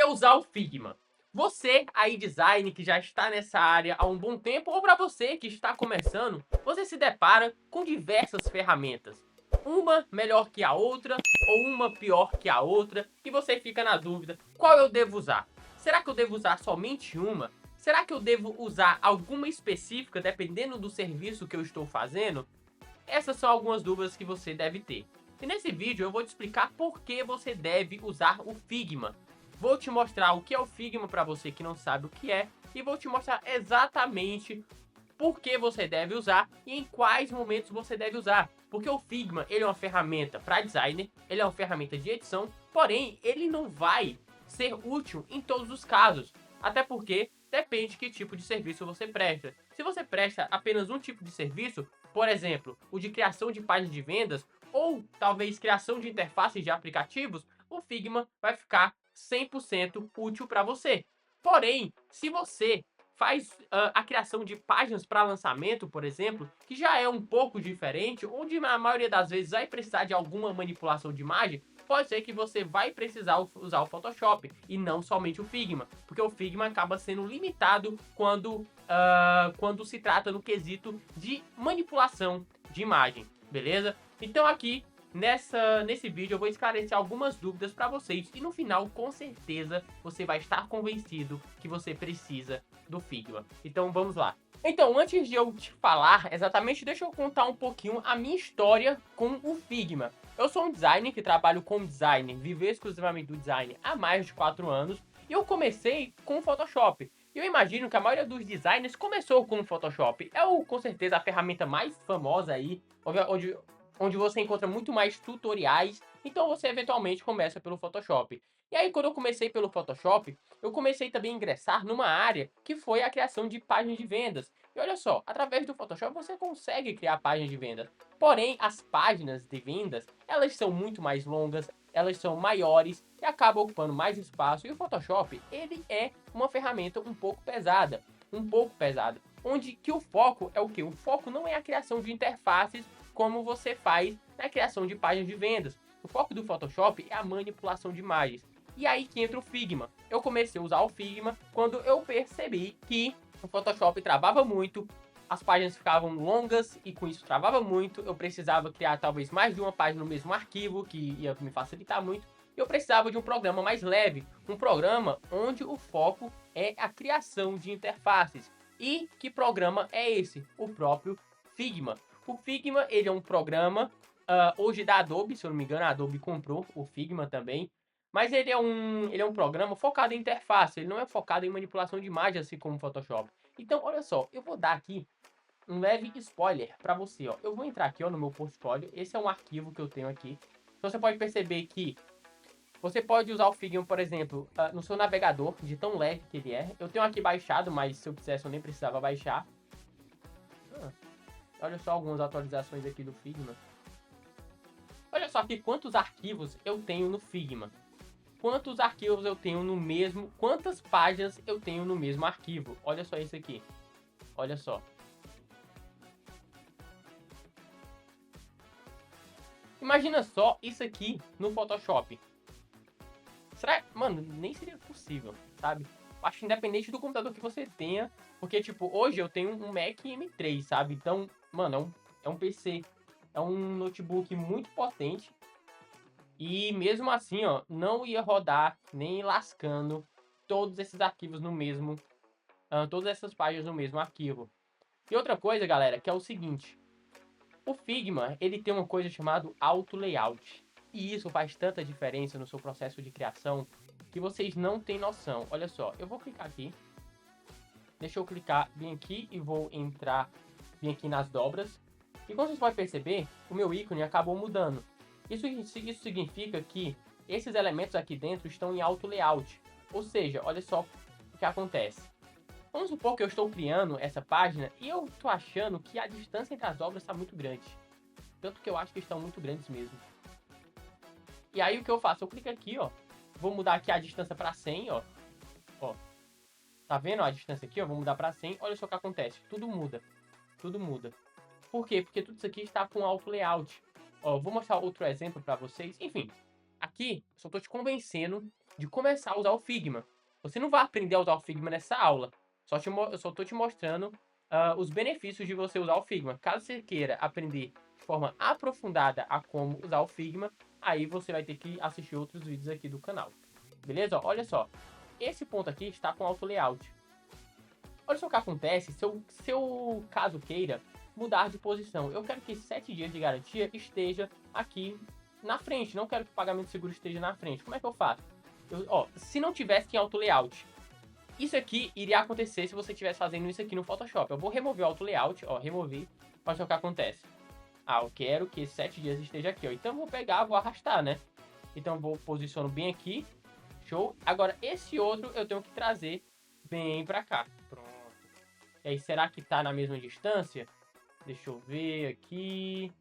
usar o Figma? Você aí, design, que já está nessa área há um bom tempo, ou para você que está começando, você se depara com diversas ferramentas. Uma melhor que a outra, ou uma pior que a outra, e você fica na dúvida, qual eu devo usar? Será que eu devo usar somente uma? Será que eu devo usar alguma específica, dependendo do serviço que eu estou fazendo? Essas são algumas dúvidas que você deve ter. E nesse vídeo eu vou te explicar por que você deve usar o Figma. Vou te mostrar o que é o Figma para você que não sabe o que é, e vou te mostrar exatamente por que você deve usar e em quais momentos você deve usar. Porque o Figma, ele é uma ferramenta para designer, ele é uma ferramenta de edição, porém ele não vai ser útil em todos os casos. Até porque depende de que tipo de serviço você presta. Se você presta apenas um tipo de serviço, por exemplo, o de criação de páginas de vendas ou talvez criação de interfaces de aplicativos, o Figma vai ficar 100% útil para você. Porém, se você faz a criação de páginas para lançamento, por exemplo, que já é um pouco diferente, onde na maioria das vezes vai precisar de alguma manipulação de imagem, pode ser que você vai precisar usar o Photoshop e não somente o Figma, porque o Figma acaba sendo limitado quando se trata no quesito de manipulação de imagem, beleza? Então aqui nesse vídeo eu vou esclarecer algumas dúvidas para vocês e no final, com certeza, você vai estar convencido que você precisa do Figma. Então vamos lá. Então, antes de eu te falar exatamente, deixa eu contar um pouquinho a minha história com o Figma. Eu sou um designer que trabalho com design, vivo exclusivamente do design há mais de 4 anos, e eu comecei com o Photoshop. Eu imagino que a maioria dos designers começou com o Photoshop. Com certeza, a ferramenta mais famosa aí, onde você encontra muito mais tutoriais, então você eventualmente começa pelo Photoshop. E aí, quando eu comecei pelo Photoshop, eu comecei também a ingressar numa área que foi a criação de páginas de vendas. E olha só, através do Photoshop você consegue criar páginas de vendas. Porém, as páginas de vendas, elas são muito mais longas, elas são maiores e acabam ocupando mais espaço. E o Photoshop, ele é uma ferramenta um pouco pesada, onde que o foco é o que? O foco não é a criação de interfaces como você faz na criação de páginas de vendas. O foco do Photoshop é a manipulação de imagens. E aí que entra o Figma. Eu comecei a usar o Figma quando eu percebi que o Photoshop travava muito, as páginas ficavam longas e com isso travava muito. Eu precisava criar talvez mais de uma página no mesmo arquivo, que ia me facilitar muito. Eu precisava de um programa mais leve, um programa onde o foco é a criação de interfaces. E que programa é esse? O próprio Figma. O Figma, ele é um programa hoje da Adobe, se eu não me engano, a Adobe comprou o Figma também. Mas ele é um programa focado em interface, ele não é focado em manipulação de imagem, assim como o Photoshop. Então, olha só, eu vou dar aqui um leve spoiler para você, ó. Eu vou entrar aqui, ó, no meu portfólio. Esse é um arquivo que eu tenho aqui. Então, você pode perceber que você pode usar o Figma, por exemplo, no seu navegador, de tão leve que ele é. Eu tenho aqui baixado, mas se eu quisesse eu nem precisava baixar. Olha só algumas atualizações aqui do Figma. Olha só aqui quantos arquivos eu tenho no Figma. Quantos arquivos eu tenho no mesmo... Quantas páginas eu tenho no mesmo arquivo. Olha só isso aqui. Olha só. Imagina só isso aqui no Photoshop. Será? Mano, nem seria possível, sabe? Acho que independente do computador que você tenha. Porque, tipo, hoje eu tenho um Mac M3, sabe? Então, mano, é um PC. É um notebook muito potente. E mesmo assim, ó, não ia rodar nem lascando todos esses arquivos no mesmo, todas essas páginas no mesmo arquivo. E outra coisa, galera, que é o seguinte, o Figma, ele tem uma coisa chamada auto layout. E isso faz tanta diferença no seu processo de criação que vocês não têm noção. Olha só, eu vou clicar aqui. Deixa eu clicar bem aqui e vou entrar bem aqui nas dobras. E como vocês podem perceber, o meu ícone acabou mudando. Isso significa que esses elementos aqui dentro estão em auto layout. Ou seja, olha só o que acontece. Vamos supor que eu estou criando essa página e eu estou achando que a distância entre as dobras está muito grande. Tanto que eu acho que estão muito grandes mesmo. E aí o que eu faço? Eu clico aqui, ó. Vou mudar aqui a distância para 100, ó. Ó. Tá vendo a distância aqui, ó? Vou mudar para 100. Olha só o que acontece. Tudo muda. Tudo muda. Por quê? Porque tudo isso aqui está com auto layout. Ó, vou mostrar outro exemplo para vocês. Enfim, Aqui, eu só tô te convencendo de começar a usar o Figma. Você não vai aprender a usar o Figma nessa aula. Eu só tô te mostrando os benefícios de você usar o Figma. Caso você queira aprender de forma aprofundada a como usar o Figma, aí você vai ter que assistir outros vídeos aqui do canal. Beleza? Olha só. Esse ponto aqui está com auto layout. Olha só o que acontece se eu caso queira mudar de posição. Eu quero que 7 dias de garantia esteja aqui na frente. Não quero que o pagamento seguro esteja na frente. Como é que eu faço? Se não tivesse em auto layout, isso aqui iria acontecer se você estivesse fazendo isso aqui no Photoshop. Eu vou remover o auto layout, remover. Olha só o que acontece. Eu quero que 7 dias esteja aqui, Então eu vou pegar, vou arrastar, né? Então eu vou posiciono bem aqui. Show. Agora esse outro eu tenho que trazer bem pra cá. Pronto. E aí, será que tá na mesma distância? Deixa eu ver aqui.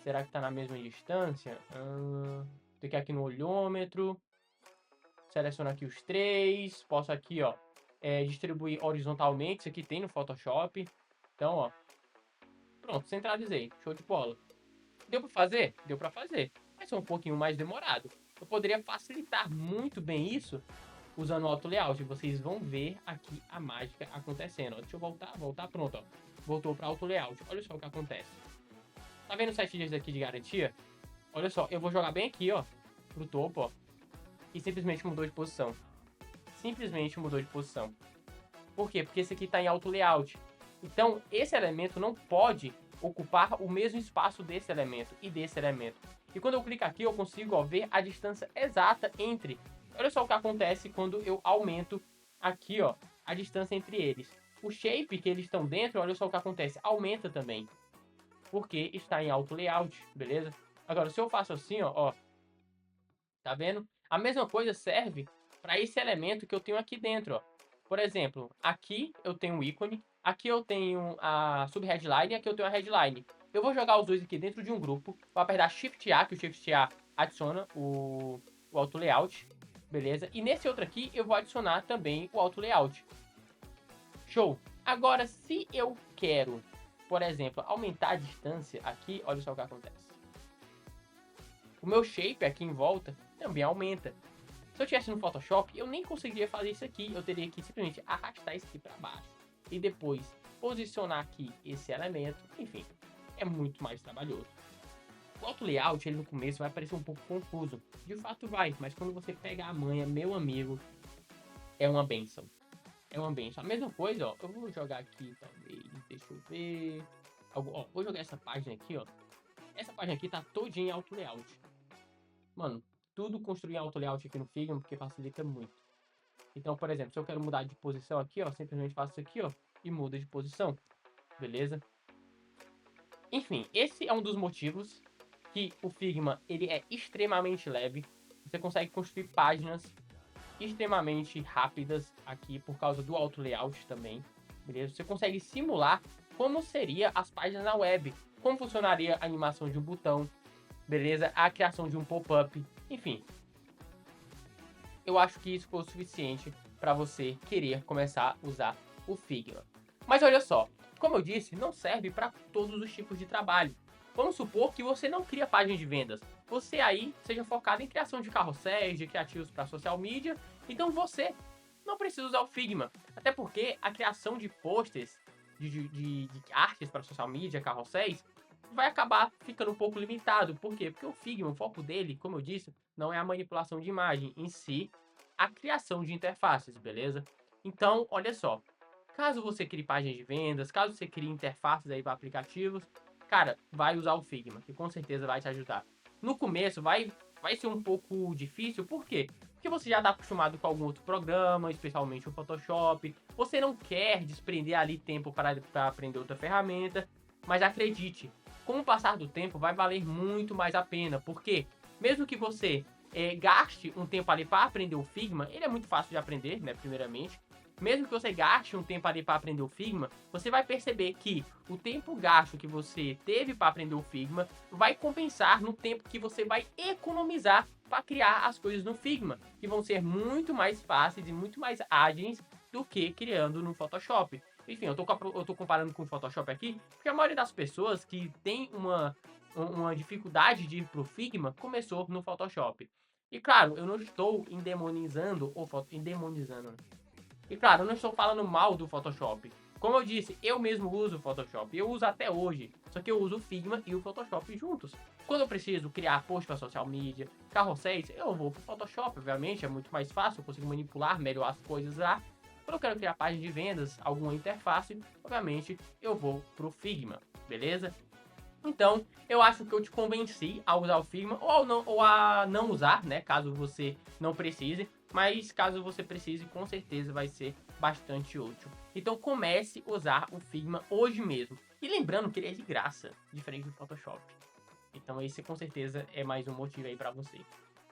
Será que tá na mesma distância? Tem que ir aqui no olhômetro. Seleciono aqui os três. Posso aqui, distribuir horizontalmente. Isso aqui tem no Photoshop. Então, pronto, centralizei. Show de bola. Deu pra fazer? Deu pra fazer. Mas é um pouquinho mais demorado. Eu poderia facilitar muito bem isso usando o auto layout. Vocês vão ver aqui a mágica acontecendo. Deixa eu voltar, pronto, Voltou para auto layout. Olha só o que acontece. Tá vendo 7 dias aqui de garantia? Olha só, eu vou jogar bem aqui, pro topo, e simplesmente mudou de posição. Simplesmente mudou de posição. Por quê? Porque esse aqui tá em auto layout. Então, esse elemento não pode ocupar o mesmo espaço desse elemento e desse elemento. E quando eu clico aqui, eu consigo ver a distância exata entre. Olha só o que acontece quando eu aumento aqui, a distância entre eles. O shape que eles estão dentro, olha só o que acontece, aumenta também. Porque está em auto layout, beleza? Agora, se eu faço assim, tá vendo? A mesma coisa serve para esse elemento que eu tenho aqui dentro, Por exemplo, aqui eu tenho um ícone, aqui eu tenho a subheadline e aqui eu tenho a headline. Eu vou jogar os dois aqui dentro de um grupo, vou apertar Shift A, que o Shift A adiciona o auto layout, beleza? E nesse outro aqui eu vou adicionar também o auto layout. Show! Agora, se eu quero, por exemplo, aumentar a distância aqui, olha só o que acontece. O meu shape aqui em volta também aumenta. Se eu tivesse no Photoshop, eu nem conseguiria fazer isso aqui. Eu teria que simplesmente arrastar isso aqui para baixo. E depois posicionar aqui esse elemento. Enfim, é muito mais trabalhoso. O auto layout, ele no começo vai parecer um pouco confuso. De fato vai, mas quando você pega a manha, meu amigo, é uma benção. É uma benção. A mesma coisa, eu vou jogar aqui talvez, deixa eu ver. Vou jogar essa página aqui, Essa página aqui tá todinha em auto layout. Mano, tudo construir auto layout aqui no Figma, porque facilita muito. Então, por exemplo, se eu quero mudar de posição aqui, simplesmente faço isso aqui, e muda de posição. Beleza? Enfim, esse é um dos motivos que o Figma, ele é extremamente leve. Você consegue construir páginas extremamente rápidas aqui por causa do auto layout também. Beleza? Você consegue simular como seria as páginas na web, como funcionaria a animação de um botão, beleza? A criação de um pop-up, enfim. Eu acho que isso foi o suficiente para você querer começar a usar o Figma. Mas olha só, como eu disse, não serve para todos os tipos de trabalho. Vamos supor que você não cria páginas de vendas. Você aí seja focado em criação de carrosséis, de criativos para social media. Então você não precisa usar o Figma. Até porque a criação de posters, de artes para social media, carrosséis, vai acabar ficando um pouco limitado. Por quê? Porque o Figma, o foco dele, como eu disse, não é a manipulação de imagem, em si, a criação de interfaces, beleza? Então, olha só, caso você crie páginas de vendas, caso você crie interfaces aí para aplicativos, cara, vai usar o Figma, que com certeza vai te ajudar. No começo vai ser um pouco difícil, por quê? Porque você já está acostumado com algum outro programa, especialmente o Photoshop, você não quer desprender ali tempo para aprender outra ferramenta, mas acredite, com o passar do tempo vai valer muito mais a pena, porque mesmo que você gaste um tempo ali para aprender o Figma, ele é muito fácil de aprender, né, primeiramente. Mesmo que você gaste um tempo ali para aprender o Figma, você vai perceber que o tempo gasto que você teve para aprender o Figma vai compensar no tempo que você vai economizar para criar as coisas no Figma, que vão ser muito mais fáceis e muito mais ágeis do que criando no Photoshop. Enfim, eu tô comparando com o Photoshop aqui, porque a maioria das pessoas que tem uma dificuldade de ir pro Figma começou no Photoshop. E claro, eu não estou endemonizando o endemonizando. E claro, eu não estou falando mal do Photoshop. Como eu disse, eu mesmo uso o Photoshop. Eu uso até hoje. Só que eu uso o Figma e o Photoshop juntos. Quando eu preciso criar post para social media, carrosséis, eu vou pro Photoshop, obviamente. É muito mais fácil, eu consigo manipular melhor as coisas lá. Quando eu quero criar página de vendas, alguma interface, obviamente eu vou pro Figma, beleza? Então, eu acho que eu te convenci a usar o Figma ou a não usar, né? Caso você não precise. Mas caso você precise, com certeza vai ser bastante útil. Então comece a usar o Figma hoje mesmo. E lembrando que ele é de graça, diferente do Photoshop. Então esse com certeza é mais um motivo aí pra você.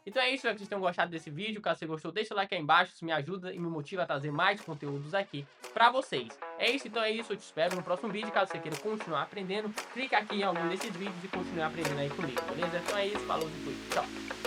Então é isso, espero que vocês tenham gostado desse vídeo. Caso você gostou, deixa o like aí embaixo, isso me ajuda e me motiva a trazer mais conteúdos aqui pra vocês. É isso, então é isso, eu te espero no próximo vídeo. Caso você queira continuar aprendendo, clica aqui em algum desses vídeos e continue aprendendo aí comigo, beleza? Então é isso, falou e fui, tchau!